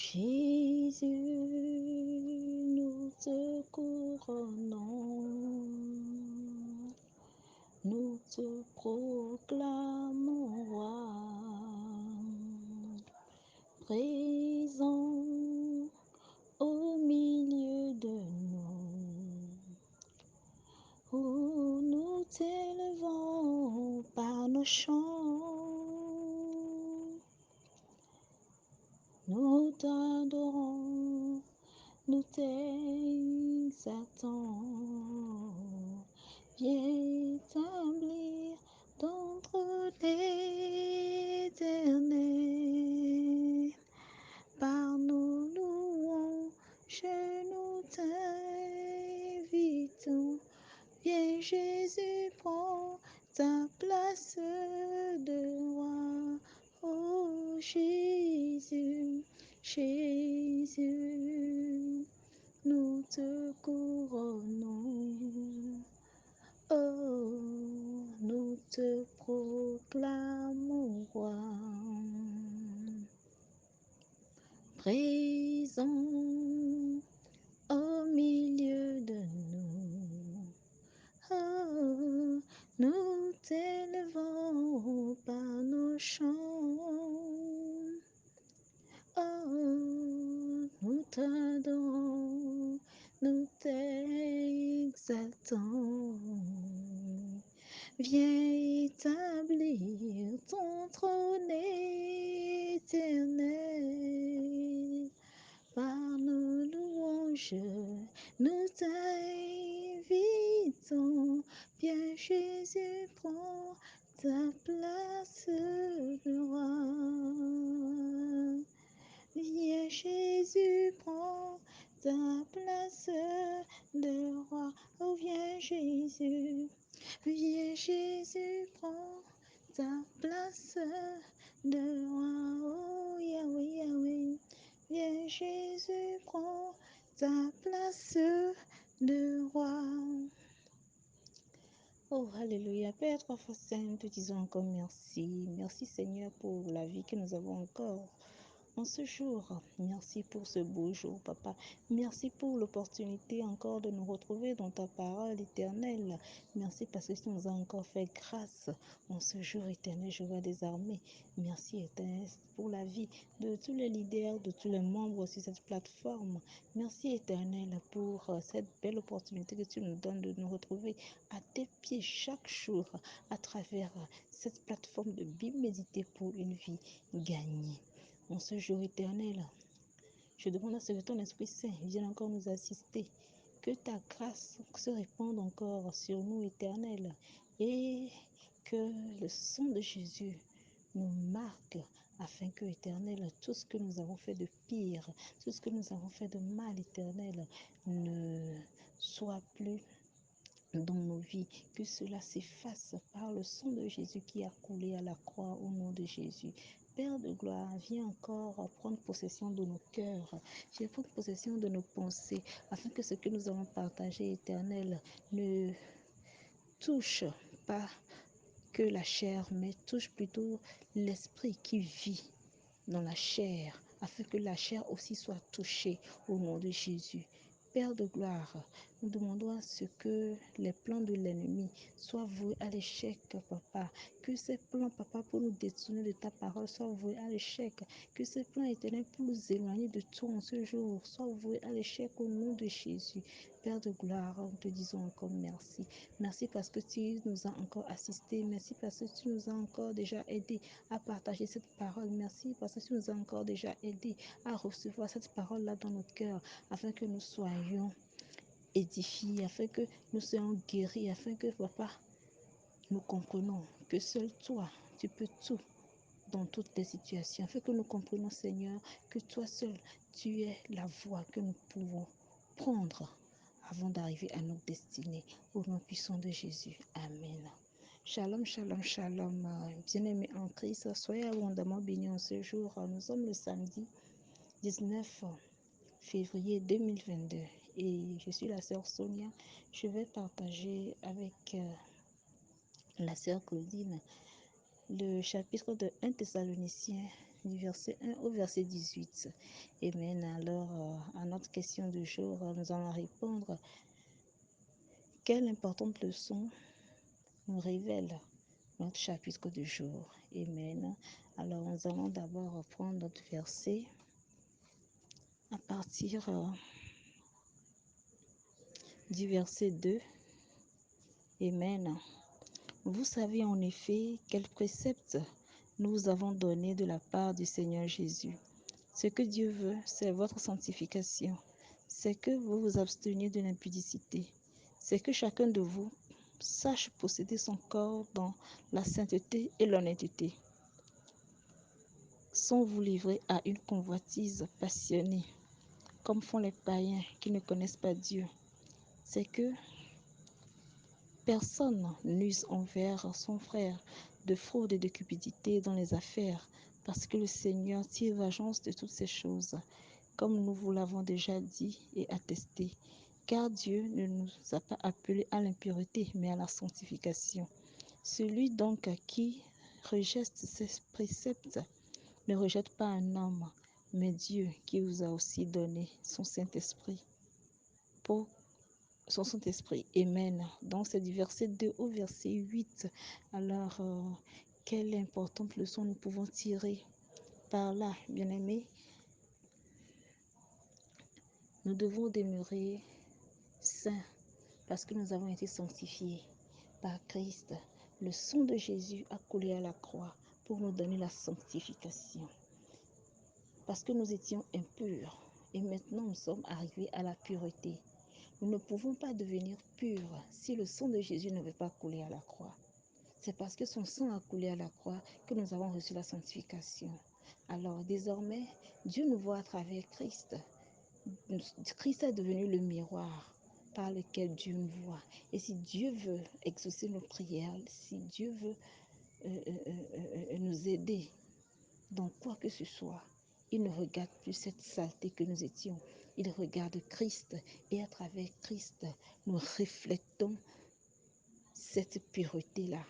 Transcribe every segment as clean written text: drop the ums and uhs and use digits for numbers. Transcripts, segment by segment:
Jésus, nous te couronnons, nous te proclamons roi, présent au milieu de nous, où nous t'élevons par nos chants, nous t'adorons, nous t'exaltons, viens établir ton trône éternel. Par nos louanges, nous t'invitons. Viens Jésus, prends ta place de roi. Oh Jésus, Jésus, nous te couronnons. Oh, nous te proclamons roi. Présent au milieu de nous, oh, nous t'élevons par nos chants, oh, nous t'adorons, nous t'exaltons. Viens établir ton trône éternel. Par nos louanges, nous t'invitons. Viens Jésus, prends ta place de roi. Viens Jésus, prends ta place de roi. Oh, viens Jésus. Viens Jésus, prends ta place de roi. Oh, Yahweh, Yahweh. Viens Jésus, prends ta place de roi. Oh, alléluia. Père, trois fois saint, te disons encore merci. Merci Seigneur pour la vie que nous avons encore en ce jour. Merci pour ce beau jour, Papa. Merci pour l'opportunité encore de nous retrouver dans ta parole éternelle. Merci parce que tu nous as encore fait grâce en ce jour éternel, Jéhovah des armées. Merci éternel pour la vie de tous les leaders, de tous les membres sur cette plateforme. Merci éternel pour cette belle opportunité que tu nous donnes de nous retrouver à tes pieds chaque jour à travers cette plateforme de Bible méditée pour une vie gagnée. En ce jour éternel, je demande à ce que ton Esprit Saint vienne encore nous assister, que ta grâce se répande encore sur nous, éternel, et que le sang de Jésus nous marque, afin que, éternel, tout ce que nous avons fait de pire, tout ce que nous avons fait de mal, éternel, ne soit plus dans nos vies, que cela s'efface par le sang de Jésus qui a coulé à la croix au nom de Jésus. Père de gloire, viens encore prendre possession de nos cœurs, viens prendre possession de nos pensées, afin que ce que nous allons partager, éternel, ne touche pas que la chair, mais touche plutôt l'esprit qui vit dans la chair, afin que la chair aussi soit touchée au nom de Jésus. Père de gloire, nous demandons à ce que les plans de l'ennemi soient voués à l'échec, Papa. Que ces plans, Papa, pour nous détourner de ta parole soient voués à l'échec. Que ces plans éternels pour nous éloigner de toi en ce jour soient voués à l'échec au nom de Jésus. Père de gloire, nous te disons encore merci. Merci parce que tu nous as encore assistés. Merci parce que tu nous as encore déjà aidés à partager cette parole. Merci parce que tu nous as encore déjà aidés à recevoir cette parole-là dans nos cœurs, afin que nous soyons édifiés, afin que nous soyons guéris, afin que, Papa, nous comprenons que seul toi, tu peux tout dans toutes les situations, afin que nous comprenions, Seigneur, que toi seul, tu es la voie que nous pouvons prendre avant d'arriver à notre destinée. Au nom puissant de Jésus. Amen. Shalom, shalom, shalom. Bien-aimés en Christ, soyez abondamment bénis en ce jour. Nous sommes le samedi 19 février 2022 et je suis la sœur Sonia. Je vais partager avec la sœur Claudine le chapitre de 1 Thessaloniciens du verset 1 au verset 18. Amen. Alors, à notre question du jour, nous allons répondre: quelle importante leçon nous révèle notre chapitre du jour? Amen. Alors, nous allons d'abord prendre notre verset à partir du verset 2. Amen. Vous savez en effet quels préceptes nous avons donnés de la part du Seigneur Jésus. Ce que Dieu veut, c'est votre sanctification. C'est que vous vous absteniez de l'impudicité. C'est que chacun de vous sache posséder son corps dans la sainteté et l'honnêteté, sans vous livrer à une convoitise passionnée, comme font les païens qui ne connaissent pas Dieu. C'est que personne n'use envers son frère de fraude et de cupidité dans les affaires, parce que le Seigneur tire vengeance de toutes ces choses, comme nous vous l'avons déjà dit et attesté. Car Dieu ne nous a pas appelés à l'impureté, mais à la sanctification. Celui donc qui rejette ces préceptes ne rejette pas un homme, mais Dieu qui vous a aussi donné son Saint-Esprit pour son Saint-Esprit. Amen. Donc c'est du verset 2 au verset 8. Alors, quelle importante leçon nous pouvons tirer par là, bien-aimés? Nous devons demeurer saints parce que nous avons été sanctifiés par Christ. Le sang de Jésus a coulé à la croix pour nous donner la sanctification. Parce que nous étions impurs et maintenant nous sommes arrivés à la pureté. Nous ne pouvons pas devenir purs si le sang de Jésus n'avait pas coulé à la croix. C'est parce que son sang a coulé à la croix que nous avons reçu la sanctification. Alors désormais, Dieu nous voit à travers Christ. Christ est devenu le miroir par lequel Dieu nous voit. Et si Dieu veut exaucer nos prières, si Dieu veut nous aider dans quoi que ce soit, il ne regarde plus cette saleté que nous étions. Il regarde Christ et à travers Christ, nous reflétons cette pureté-là,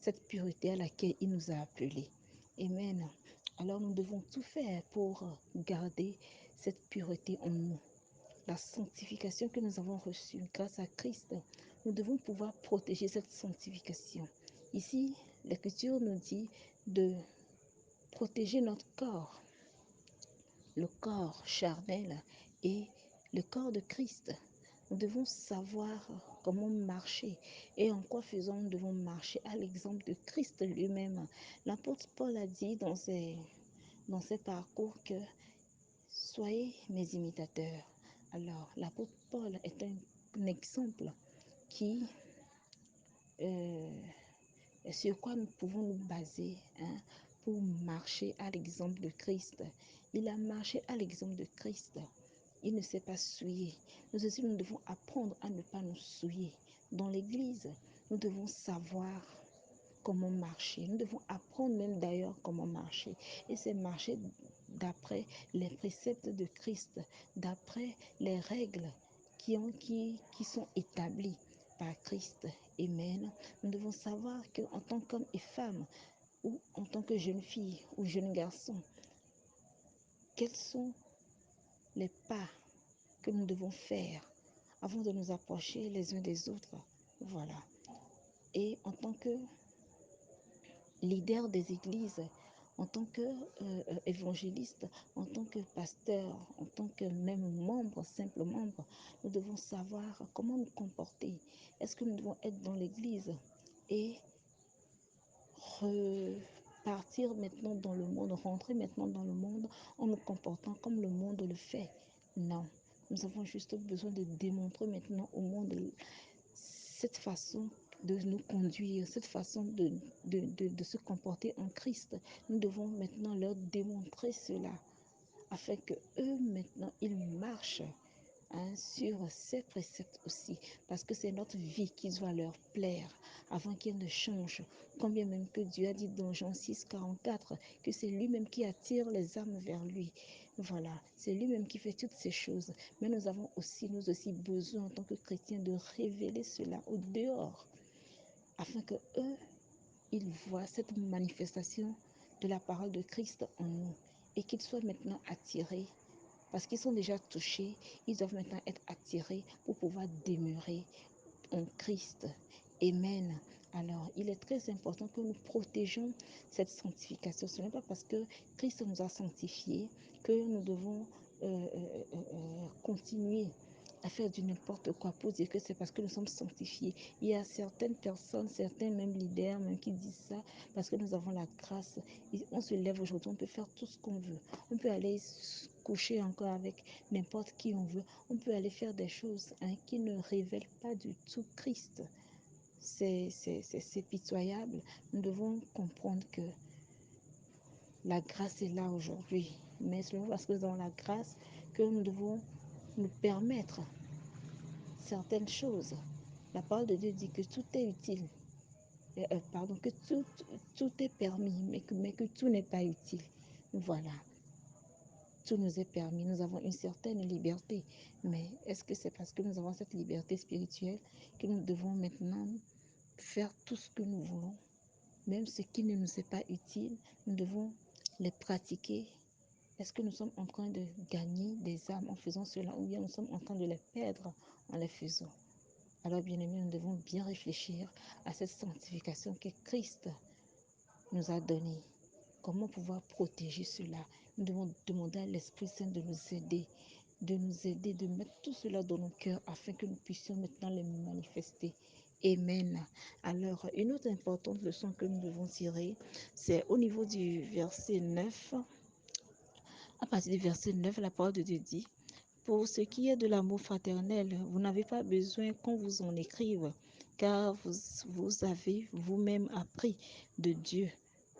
cette pureté à laquelle il nous a appelés. Amen. Alors nous devons tout faire pour garder cette pureté en nous. La sanctification que nous avons reçue grâce à Christ, nous devons pouvoir protéger cette sanctification. Ici, l'Écriture nous dit de protéger notre corps, le corps charnel et le corps de Christ. Nous devons savoir comment marcher et en quoi faisons nous devons marcher à l'exemple de Christ lui-même. L'apôtre Paul a dit dans ses parcours que soyez mes imitateurs. Alors, l'apôtre Paul est un exemple qui, sur quoi nous pouvons nous baser pour marcher à l'exemple de Christ. Il a marché à l'exemple de Christ. Il ne s'est pas souillé. Nous aussi, nous devons apprendre à ne pas nous souiller. Dans l'Église, nous devons savoir comment marcher. Nous devons apprendre même d'ailleurs comment marcher. Et c'est marcher d'après les préceptes de Christ, d'après les règles qui sont établies par Christ. Amen. Nous devons savoir qu'en tant qu'homme et femme, ou en tant que jeune fille ou jeune garçon, quels sont les pas que nous devons faire avant de nous approcher les uns des autres. Voilà. Et en tant que leader des églises, en tant qu'évangéliste, en tant que pasteur, en tant que même membre, simple membre, nous devons savoir comment nous comporter. Est-ce que nous devons être dans l'église et repartir maintenant dans le monde, rentrer maintenant dans le monde en nous comportant comme le monde le fait? Non. Nous avons juste besoin de démontrer maintenant au monde cette façon de nous conduire, cette façon de se comporter en Christ. Nous devons maintenant leur démontrer cela afin que eux maintenant ils marchent sur ces préceptes aussi, parce que c'est notre vie qui doit leur plaire avant qu'ils ne changent. Combien même que Dieu a dit dans Jean 6, 44 que c'est lui-même qui attire les âmes vers lui. Voilà, c'est lui-même qui fait toutes ces choses. Mais nous avons aussi, nous aussi besoin en tant que chrétiens de révéler cela au dehors, afin que eux, ils voient cette manifestation de la parole de Christ en nous et qu'ils soient maintenant attirés parce qu'ils sont déjà touchés, ils doivent maintenant être attirés pour pouvoir demeurer en Christ. Amen. Alors, il est très important que nous protégeons cette sanctification. Ce n'est pas parce que Christ nous a sanctifiés que nous devons continuer à faire du n'importe quoi pour dire que c'est parce que nous sommes sanctifiés. Il y a certaines personnes, certains même leaders même qui disent ça parce que nous avons la grâce. On se lève aujourd'hui, on peut faire tout ce qu'on veut. On peut aller coucher encore avec n'importe qui on veut. On peut aller faire des choses qui ne révèlent pas du tout Christ. C'est pitoyable. Nous devons comprendre que la grâce est là aujourd'hui. Mais c'est parce que dans la grâce que nous devons nous permettre certaines choses. La parole de Dieu dit que tout est utile. Pardon, que tout est permis, mais que tout n'est pas utile. Voilà. Tout nous est permis, nous avons une certaine liberté. Mais est-ce que c'est parce que nous avons cette liberté spirituelle que nous devons maintenant faire tout ce que nous voulons? Même ce qui ne nous est pas utile, nous devons les pratiquer. Est-ce que nous sommes en train de gagner des âmes en faisant cela ou bien nous sommes en train de les perdre en les faisant? Alors, bien aimés, nous devons bien réfléchir à cette sanctification que Christ nous a donnée. Comment pouvoir protéger cela? Nous devons demander à l'Esprit Saint de nous aider, de mettre tout cela dans nos cœurs afin que nous puissions maintenant les manifester. Amen. Alors, une autre importante leçon que nous devons tirer, c'est au niveau du verset 9. À partir du verset 9, la parole de Dieu dit: pour ce qui est de l'amour fraternel, vous n'avez pas besoin qu'on vous en écrive, car vous avez vous-même appris de Dieu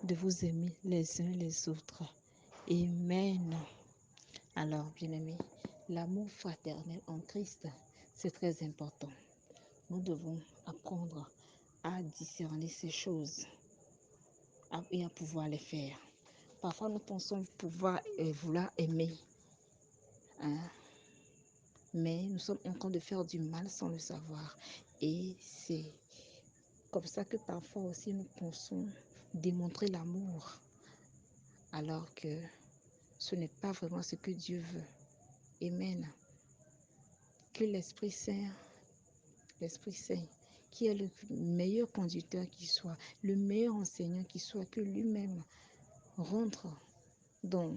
de vous aimer les uns les autres. Amen. Alors, bien-aimés, l'amour fraternel en Christ, c'est très important. Nous devons apprendre à discerner ces choses et à pouvoir les faire. Parfois, nous pensons pouvoir et vouloir aimer, hein, mais nous sommes en train de faire du mal sans le savoir. Et c'est comme ça que parfois aussi nous pensons démontrer l'amour, alors que ce n'est pas vraiment ce que Dieu veut. Amen. Que l'Esprit Saint, qui est le meilleur conducteur qui soit, le meilleur enseignant qui soit, que lui-même rentre dans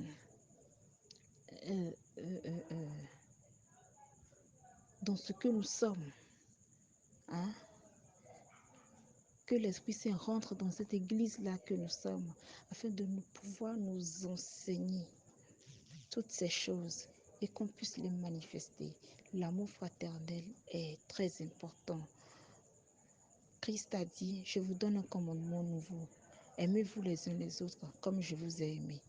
dans ce que nous sommes, hein? Que l'Esprit Saint rentre dans cette église-là que nous sommes, afin de nous pouvoir nous enseigner toutes ces choses et qu'on puisse les manifester. L'amour fraternel est très important. Christ a dit: je vous donne un commandement nouveau. Aimez-vous les uns les autres comme je vous ai aimés.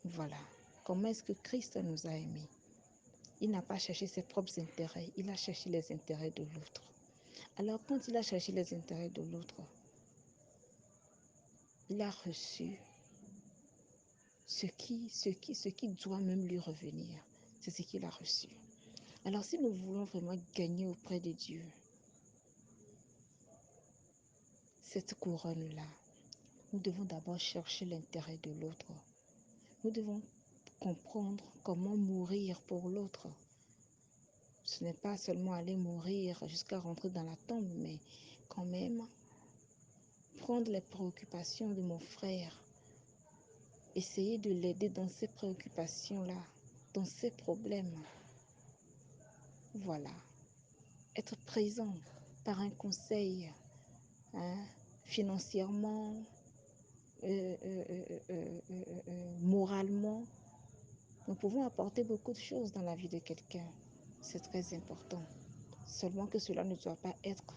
Voilà. Comment est-ce que Christ nous a aimés? Il n'a pas cherché ses propres intérêts, il a cherché les intérêts de l'autre. Alors quand il a cherché les intérêts de l'autre, il a reçu ce qui doit même lui revenir. C'est ce qu'il a reçu. Alors si nous voulons vraiment gagner auprès de Dieu cette couronne-là, nous devons d'abord chercher l'intérêt de l'autre. Nous devons comprendre comment mourir pour l'autre. Ce n'est pas seulement aller mourir jusqu'à rentrer dans la tombe, mais quand même prendre les préoccupations de mon frère, essayer de l'aider dans ses préoccupations-là, dans ses problèmes. Voilà. Être présent par un conseil, hein, financièrement, moralement. Nous pouvons apporter beaucoup de choses dans la vie de quelqu'un. C'est très important. Seulement que cela ne doit pas être